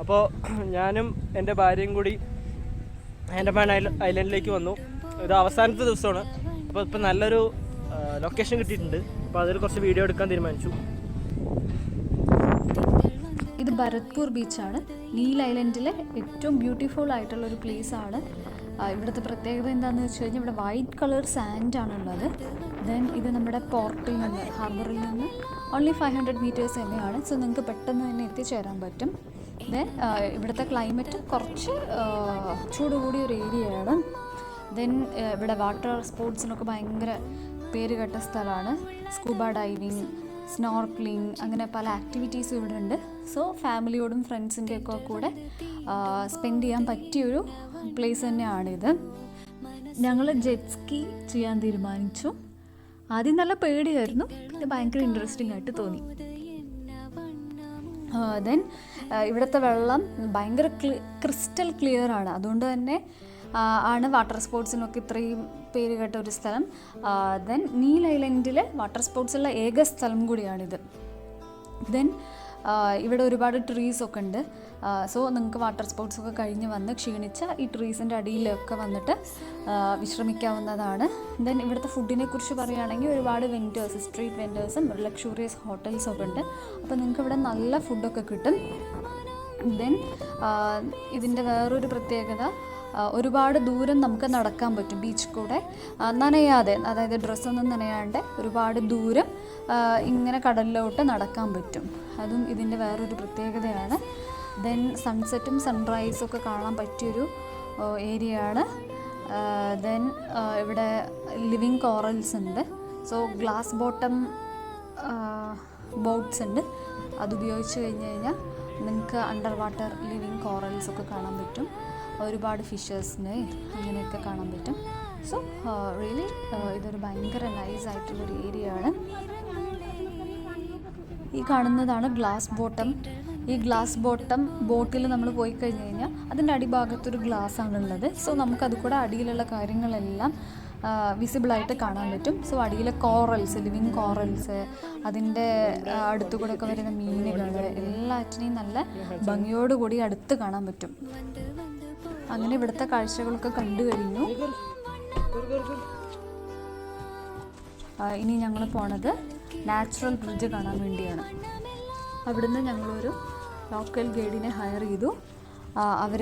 അപ്പോൾ ഞാനും എൻ്റെ ഭാര്യയും കൂടി ആൻഡമാൻ ഐലൻഡിലേക്ക് വന്നു. ഇത് അവസാനത്തെ ദിവസമാണ്. അപ്പോൾ ഇപ്പോൾ നല്ലൊരു ലൊക്കേഷൻ കിട്ടിയിട്ടുണ്ട്. അപ്പോൾ അതിൽ കുറച്ച് വീഡിയോ എടുക്കാൻ തീരുമാനിച്ചു. ഇത് ഭരത്പൂർ ബീച്ചാണ്. നീൽ ഐലൻഡിലെ ഏറ്റവും ബ്യൂട്ടിഫുൾ ആയിട്ടുള്ളൊരു പ്ലേസാണ്. ഇവിടുത്തെ പ്രത്യേകത എന്താണെന്ന് വെച്ച് കഴിഞ്ഞാൽ ഇവിടെ വൈറ്റ് കളർ സാൻഡാണുള്ളത്. ദെൻ ഇത് നമ്മുടെ പോർട്ടിൽ നിന്ന്, ഹാർബറിൽ നിന്ന് ഓൺലി 500 മീറ്റേഴ്സ് എവെയാണ്. സോ നിങ്ങൾക്ക് പെട്ടെന്ന് തന്നെ എത്തിച്ചേരാൻ പറ്റും. ദെൻ ഇവിടുത്തെ ക്ലൈമറ്റ് കുറച്ച് ചൂട് കൂടിയ ഒരു ഏരിയയാണ്. ദെൻ ഇവിടെ വാട്ടർ സ്പോർട്സിനൊക്കെ ഭയങ്കര പേരുകെട്ട സ്ഥലമാണ്. സ്കൂബ ഡൈവിങ്, സ്നോർക്ലിങ്, അങ്ങനെ പല ആക്ടിവിറ്റീസും ഇവിടെ ഉണ്ട്. സോ ഫാമിലിയോടും ഫ്രണ്ട്സിൻ്റെ ഒക്കെ കൂടെ സ്പെൻഡ് ചെയ്യാൻ പറ്റിയൊരു പ്ലേസ് തന്നെയാണിത്. ഞങ്ങൾ ജെറ്റ് സ്കീ ചെയ്യാൻ തീരുമാനിച്ചു. ആദ്യം നല്ല പേടിയായിരുന്നു, പിന്നെ ഭയങ്കര ഇൻട്രസ്റ്റിംഗ് ആയിട്ട് തോന്നി. ദെൻ ഇവിടുത്തെ വെള്ളം ഭയങ്കര ക്രിസ്റ്റൽ ക്ലിയർ ആണ്. അതുകൊണ്ട് തന്നെ ആണ് വാട്ടർ സ്പോർട്സിനൊക്കെ ഇത്രയും പേര് കേട്ട ഒരു സ്ഥലം. ദെൻ നീൽ ഐലൻഡിൽ വാട്ടർ സ്പോർട്സുള്ള ഏക സ്ഥലം കൂടിയാണിത്. ദെൻ ഇവിടെ ഒരുപാട് ട്രീസൊക്കെ ഉണ്ട്. സോ നിങ്ങൾക്ക് വാട്ടർ സ്പോർട്സൊക്കെ കഴിഞ്ഞ് വന്ന് ക്ഷീണിച്ച ഈ ട്രീസിൻ്റെ അടിയിലൊക്കെ വന്നിട്ട് വിശ്രമിക്കാവുന്നതാണ്. ദെൻ ഇവിടുത്തെ ഫുഡിനെ കുറിച്ച് പറയുകയാണെങ്കിൽ ഒരുപാട് വെൻഡേഴ്സ്, സ്ട്രീറ്റ് വെൻഡേഴ്സും ലക്ഷൂറിയസ് ഹോട്ടൽസൊക്കെ ഉണ്ട്. അപ്പോൾ നിങ്ങൾക്ക് ഇവിടെ നല്ല ഫുഡൊക്കെ കിട്ടും. ദെൻ ഇതിൻ്റെ വേറൊരു പ്രത്യേകത, ഒരുപാട് ദൂരം നമുക്ക് നടക്കാൻ പറ്റും ബീച്ച് കൂടെ നനയാതെ, അതായത് ഡ്രസ്സൊന്നും നനയാണ്ട് ഒരുപാട് ദൂരം ഇങ്ങനെ കടലിലോട്ട് നടക്കാൻ പറ്റും. അതും ഇതിൻ്റെ വേറൊരു പ്രത്യേകതയാണ്. ദെൻ സൺസെറ്റും സൺറൈസും ഒക്കെ കാണാൻ പറ്റിയൊരു ഏരിയയാണ്. ദെൻ ഇവിടെ ലിവിങ് കോറൽസ് ഉണ്ട്. സോ ഗ്ലാസ് ബോട്ടം ബോട്ട്സ് ഉണ്ട്. അതുപയോഗിച്ച് കഴിഞ്ഞ് കഴിഞ്ഞാൽ നിങ്ങൾക്ക് അണ്ടർ വാട്ടർ ലിവിങ് കോറൽസ് ഒക്കെ കാണാൻ പറ്റും. ഒരുപാട് ഫിഷേഴ്സിനെ അങ്ങനെയൊക്കെ കാണാൻ പറ്റും. സോ റിയലി ഇതൊരു ഭയങ്കര നൈസ് ആയിട്ടുള്ളൊരു ഏരിയ ആണ്. ഈ കാണുന്നതാണ് ഗ്ലാസ് ബോട്ടം. ഈ ഗ്ലാസ് ബോട്ടം ബോട്ടിൽ നമ്മൾ പോയി കഴിഞ്ഞ് കഴിഞ്ഞാൽ അതിൻ്റെ അടിഭാഗത്തൊരു ഗ്ലാസ് ആണുള്ളത്. സോ നമുക്കത് കൂടെ അടിയിലുള്ള കാര്യങ്ങളെല്ലാം വിസിബിളായിട്ട് കാണാൻ പറ്റും. സോ അടിയിലെ കോറൽസ്, ലിവിങ് കോറൽസ്, അതിൻ്റെ അടുത്തുകൂടെ ഒക്കെ വരുന്ന മീനുകൾ എല്ലാറ്റിനെയും നല്ല ഭംഗിയോടുകൂടി അടുത്ത് കാണാൻ പറ്റും. അങ്ങനെ ഇവിടുത്തെ കാഴ്ചകളൊക്കെ കണ്ടു കഴിഞ്ഞു. ഇനി ഞങ്ങൾ പോണത് നാച്ചുറൽ ബ്രിഡ്ജ് കാണാൻ വേണ്ടിയാണ്. അവിടുന്ന് ഞങ്ങളൊരു ലോക്കൽ ഗൈഡിനെ ഹയർ ചെയ്തു. അവർ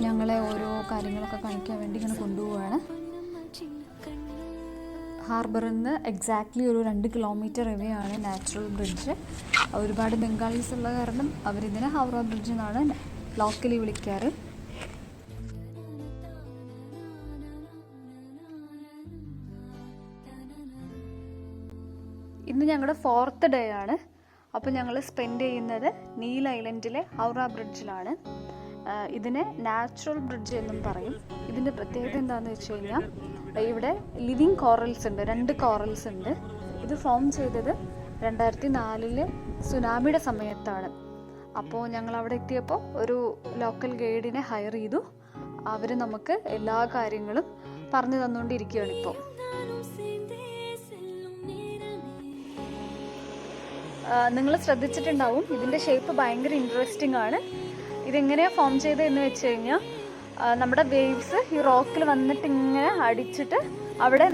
ഞങ്ങളെ ഓരോ കാര്യങ്ങളൊക്കെ കാണിക്കാൻ വേണ്ടി ഇങ്ങനെ കൊണ്ടുപോവുകയാണ്. ഹാർബറിൽ നിന്ന് എക്സാക്ട്ലി ഒരു 2 കിലോമീറ്റർ എവേ ആണ് നാച്ചുറൽ ബ്രിഡ്ജ്. ഒരുപാട് ബംഗാളീസ് ഉള്ള കാരണം അവരിതിനെ ഹൗറ ബ്രിഡ്ജ് എന്നാണ് ലോക്കലി വിളിക്കാറ്. ഇന്ന് ഞങ്ങളുടെ 4th ഡേ ആണ്. അപ്പോൾ ഞങ്ങൾ സ്പെൻഡ് ചെയ്യുന്നത് നീൽ ഐലൻഡിലെ ഹൗറ ബ്രിഡ്ജിലാണ്. ഇതിനെ നാച്ചുറൽ ബ്രിഡ്ജ് എന്നും പറയും. ഇതിൻ്റെ പ്രത്യേകത എന്താണെന്ന് വെച്ച് കഴിഞ്ഞാൽ ഇവിടെ ലിവിങ് കോറൽസ് ഉണ്ട്, 2 കോറൽസ് ഉണ്ട്. ഇത് ഫോം ചെയ്തത് 2004 സുനാമിയുടെ സമയത്താണ്. അപ്പോൾ ഞങ്ങൾ അവിടെ എത്തിയപ്പോൾ ഒരു ലോക്കൽ ഗൈഡിനെ ഹയർ ചെയ്തു. അവർ നമുക്ക് എല്ലാ കാര്യങ്ങളും പറഞ്ഞു തന്നുകൊണ്ടിരിക്കുകയാണ് ഇപ്പോൾ. നിങ്ങൾ ശ്രദ്ധിച്ചിട്ടുണ്ടാവും, ഇതിൻ്റെ ഷേപ്പ് ഭയങ്കര ഇൻട്രസ്റ്റിംഗ് ആണ്. ഇതെങ്ങനെയാണ് ഫോം ചെയ്തതെന്ന് വെച്ച് കഴിഞ്ഞാൽ നമ്മുടെ വേവ്സ് ഈ റോക്കിൽ വന്നിട്ട് ഇങ്ങനെ അടിച്ചിട്ട് അവിടെ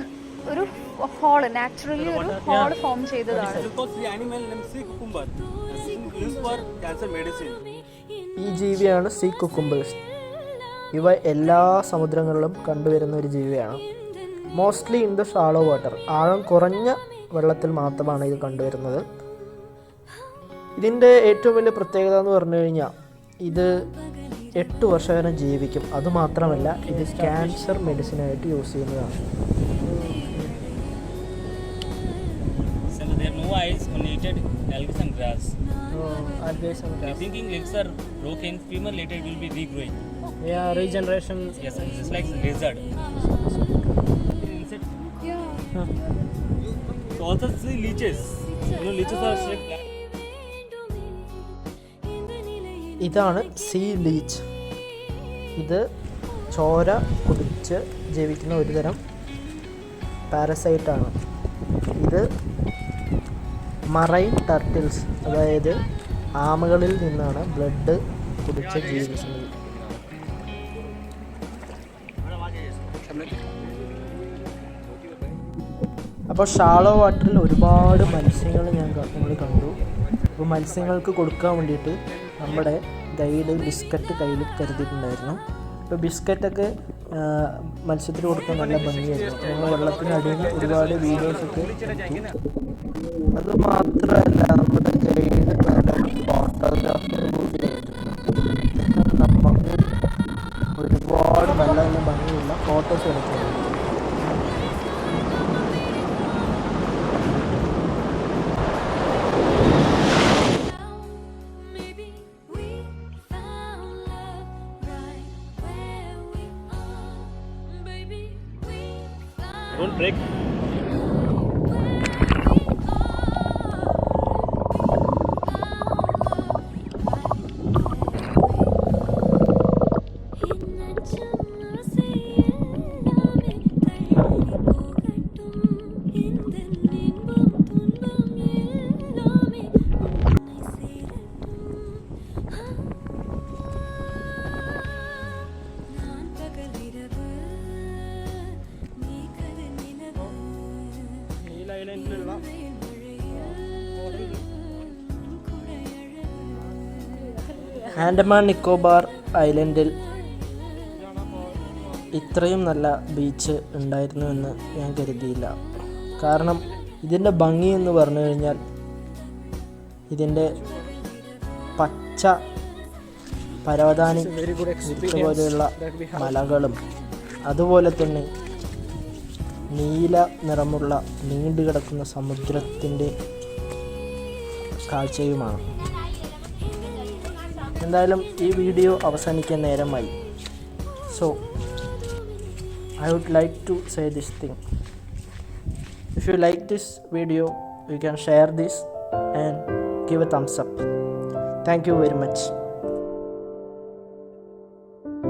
ഒരു ഹോള്, നാച്ചുറലി ഒരു ഹോള് ഫോം ചെയ്തതാണ്. ഈ ജീവിയാണ് സീ കുക്കുംബേഴ്സ്. ഇവ എല്ലാ സമുദ്രങ്ങളിലും കണ്ടുവരുന്ന ഒരു ജീവിയാണ്. മോസ്റ്റ്ലി ഇൻ ദ ഷാളോ വാട്ടർ, ആഴം കുറഞ്ഞ വെള്ളത്തിൽ മാത്രമാണ് ഇത് കണ്ടുവരുന്നത്. ഇതിൻ്റെ ഏറ്റവും വലിയ പ്രത്യേകത എന്ന് പറഞ്ഞു കഴിഞ്ഞാൽ ഇത് 8 വർഷം വരെ ജീവിക്കും. അതുമാത്രമല്ല ഇത് ക്യാൻസർ മെഡിസിനായിട്ട് യൂസ് ചെയ്യുന്നതാണ്. Regeneration. Yes, just like lizard. Yeah. So also see leeches. You know, leeches are straight black. ഇതാണ് സീ ലീച്ച്. ഇത് ചോര കുടിച്ച് ജീവിക്കുന്ന ഒരുതരം പാരസൈറ്റാണ്. ഇത് മറൈൻ ടർട്ടിൽസ്, അതായത് ആമകളിൽ നിന്നാണ് ബ്ലഡ് കുടിച്ച ജീവിതസമയം. അപ്പോൾ ഷാളോ വാട്ടറിൽ ഒരുപാട് മത്സ്യങ്ങൾ നമ്മൾ കണ്ടു. അപ്പോൾ മത്സ്യങ്ങൾക്ക് കൊടുക്കാൻ വേണ്ടിയിട്ട് നമ്മുടെ ഗൈഡ് ബിസ്ക്കറ്റ് കയ്യിൽ കരുതിയിട്ടുണ്ടായിരുന്നു. അപ്പോൾ ബിസ്ക്കറ്റൊക്കെ മത്സ്യത്തിന് കൊടുക്കാൻ നല്ല ഭംഗിയായിരുന്നു. ഞങ്ങൾ വെള്ളത്തിനടിയിൽ ഒരുപാട് വീഡിയോസൊക്കെ എടുത്തു. അത് മാത്രമല്ല നമ്മുടെ ഗൈഡ് നല്ല ഫോട്ടോഗ്രാഫർ കൂടിയായിരുന്നു. നമുക്ക് ഒരുപാട് നല്ല നല്ല ഭംഗിയുള്ള ഫോട്ടോസ് എടുക്കുന്നു. Don't break. ആൻഡമാൻ നിക്കോബാർ ഐലൻഡിൽ ഇത്രയും നല്ല ബീച്ച് ഉണ്ടായിരുന്നുവെന്ന് ഞാൻ കരുതിയില്ല. കാരണം ഇതിൻ്റെ ഭംഗി എന്ന് പറഞ്ഞു കഴിഞ്ഞാൽ ഇതിൻ്റെ പച്ച പരവതാനി പോലെയുള്ള മലകളും അതുപോലെ തന്നെ നീല നിറമുള്ള നീണ്ടു കിടക്കുന്ന സമുദ്രത്തിൻ്റെ കാഴ്ചയുമാണ്. എന്തായാലും ഈ വീഡിയോ അവസാനിക്കാൻ നേരമായി. So I would like to say this thing. If you like this video, you can share this and give a thumbs up. Thank you very much.